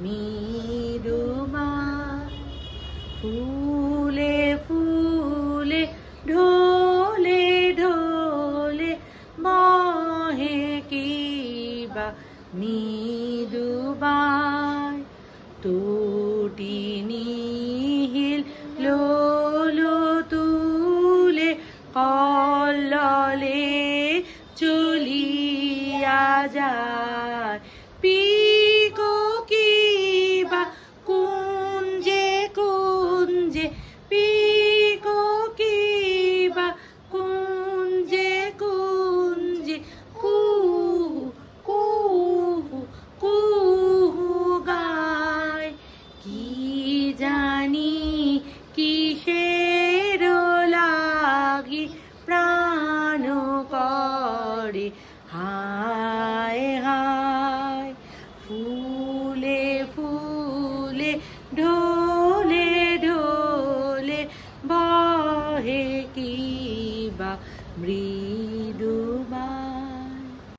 মৃদুবাই ফুলে ফুলে ঢোলে ঢোলে বহে কিবা মৃদুবাই তটিনীল লোলো তুলে কল্লোলে চলিয়া যায় পিকো কিবা কুঞ্জে কুঞ্জে পিকো কিবা কুঞ্জে কুঞ্জে কুহু কুহু কুহু গায় কি জানি কিসের লাগি প্রাণ করে হায় হায় ফুলে ফুলে ঢোলে ঢোলে বহে কিবা মৃদুবাই।